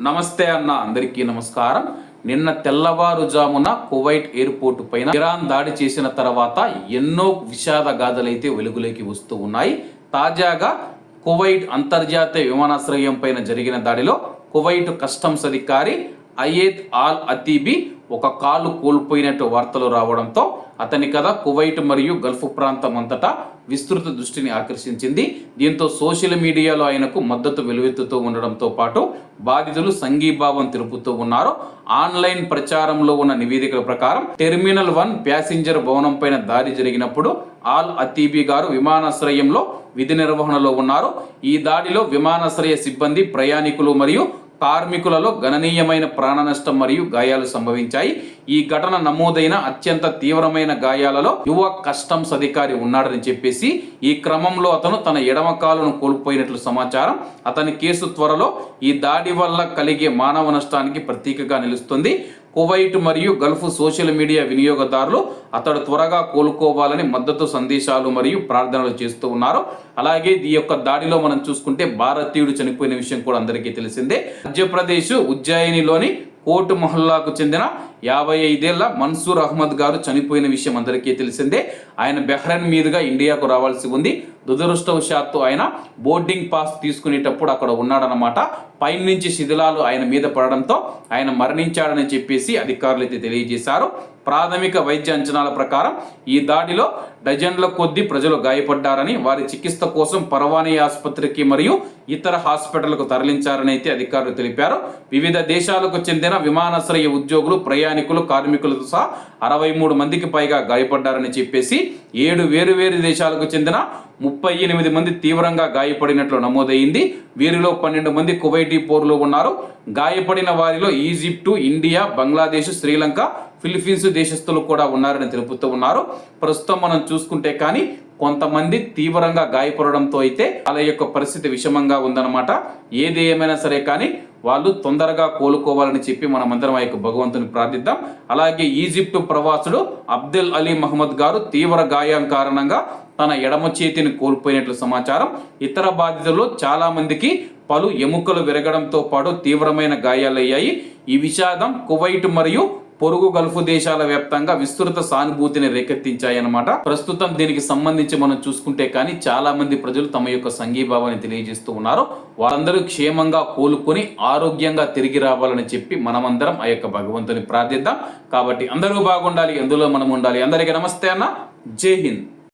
నమస్తే అన్న, అందరికీ నమస్కారం. నిన్న తెల్లవారుజామున కువైట్ ఎయిర్పోర్ట్ పైన ఇరాన్ దాడి చేసిన తర్వాత ఎన్నో విషాద గాథలైతే వెలుగులోకి వస్తూ ఉన్నాయి. తాజాగా కువైట్ అంతర్జాతీయ విమానాశ్రయం పైన జరిగిన దాడిలో కువైట్ కస్టమ్స్ అధికారి అయేద్ ఆల్ అతీబీ ఒక కాలు కోల్పోయినట్టు వార్తలు రావడంతో అతని కథ కువైట్ మరియు గల్ఫ్ ప్రాంతం అంతటా విస్తృత దృష్టిని ఆకర్షించింది. దీంతో సోషల్ మీడియాలో ఆయనకు మద్దతు వెలువెత్తుతూ ఉండడంతో పాటు బాధితులు సంఘీభావం తెలుపుతూ ఉన్నారు. ఆన్లైన్ ప్రచారంలో ఉన్న నివేదికల ప్రకారం టెర్మినల్ 1 ప్యాసింజర్ భవనం పైన దాడి జరిగినప్పుడు ఆల్ అతీబీ గారు విమానాశ్రయంలో విధి నిర్వహణలో ఉన్నారు. ఈ దాడిలో విమానాశ్రయ సిబ్బంది, ప్రయాణికులు మరియు కార్మికులలో గణనీయమైన ప్రాణ నష్టం మరియు గాయాలు సంభవించాయి. ఈ ఘటన నమోదైన అత్యంత తీవ్రమైన గాయాలలో యువ కస్టమ్స్ అధికారి ఉన్నాడని చెప్పేసి ఈ క్రమంలో అతను తన ఎడమ కాలును కోల్పోయినట్లు సమాచారం. అతని కేసు త్వరలో ఈ దాడి వల్ల కలిగే మానవ నష్టానికి ప్రతీకగా నిలుస్తుంది. కువైట్ మరియు గల్ఫ్ సోషల్ మీడియా వినియోగదారులు అతడు త్వరగా కోలుకోవాలని మద్దతు సందేశాలు మరియు ప్రార్థనలు చేస్తూ ఉన్నారు. అలాగే ఈ యొక్క దాడిలో మనం చూసుకుంటే భారతీయుడు చనిపోయిన విషయం కూడా అందరికీ తెలిసిందే. మధ్యప్రదేశ్ ఉజ్జయినిలోని కోట్ మొహల్లాకు చెందిన 55 ఏళ్ల మన్సూర్ అహ్మద్ గారు చనిపోయిన విషయం అందరికీ తెలిసిందే. ఆయన బెహ్రెన్ మీదుగా ఇండియాకు రావాల్సి ఉంది. దురదృష్టవశాత్తు ఆయన బోర్డింగ్ పాస్ తీసుకునేటప్పుడు అక్కడ ఉన్నాడనమాట. పైనుంచి శిథిలాలు ఆయన మీద పడడంతో ఆయన మరణించాడని చెప్పేసి అధికారులు అయితే తెలియజేశారు. ప్రాథమిక వైద్య అంచనాల ప్రకారం ఈ దాడిలో డజన్ల కొద్దీ ప్రజలు గాయపడ్డారని, వారి చికిత్స కోసం పర్వానీ ఆసుపత్రికి మరియు ఇతర హాస్పిటల్కు తరలించారని అయితే అధికారులు తెలిపారు. వివిధ దేశాలకు చెందిన విమానాశ్రయ ఉద్యోగులు, ప్రయాణికులు, కార్మికులతో సహా 63 మందికి పైగా గాయపడ్డారని చెప్పేసి 7 వేరు దేశాలకు చెందిన 38 మంది తీవ్రంగా గాయపడినట్లు నమోదైంది. వీరిలో 12 మంది కువైటీ పౌరులు ఉన్నారు. గాయపడిన వారిలో Egypt, India, Bangladesh, Sri Lanka, Philippines దేశస్తులు కూడా ఉన్నారని తెలుపుతూ ఉన్నారు. ప్రస్తుతం మనం చూసుకుంటే కానీ కొంతమంది తీవ్రంగా గాయపడడంతో అయితే వాళ్ళ యొక్క పరిస్థితి విషమంగా ఉందన్నమాట. ఏది ఏమైనా సరే కానీ వాళ్ళు తొందరగా కోలుకోవాలని చెప్పి మనమందరం ఆ యొక్క భగవంతుని ప్రార్థిద్దాం. అలాగే ఈజిప్టు ప్రవాసుడు అబ్దుల్ అలీ మహమ్మద్ గారు తీవ్ర గాయం కారణంగా తన ఎడమ చేతిని కోల్పోయినట్లు సమాచారం. ఇతర బాధితుల్లో చాలా మందికి పలు ఎముకలు విరగడంతో పాటు తీవ్రమైన గాయాలయ్యాయి. ఈ విషాదం కువైట్ మరియు పొరుగు గల్ఫ్ దేశాల వ్యాప్తంగా విస్తృత సానుభూతిని రేకెత్తించాయన్నమాట. ప్రస్తుతం దీనికి సంబంధించి మనం చూసుకుంటే కానీ చాలా మంది ప్రజలు తమ యొక్క సంఘీభావాన్ని తెలియజేస్తూ ఉన్నారు. వారందరూ క్షేమంగా కోలుకొని ఆరోగ్యంగా తిరిగి రావాలని చెప్పి మనమందరం ఆ యొక్క భగవంతుని ప్రార్థిద్దాం. కాబట్టి అందరూ బాగుండాలి, అందులో మనం ఉండాలి. అందరికీ నమస్తే అన్న, జై హింద్.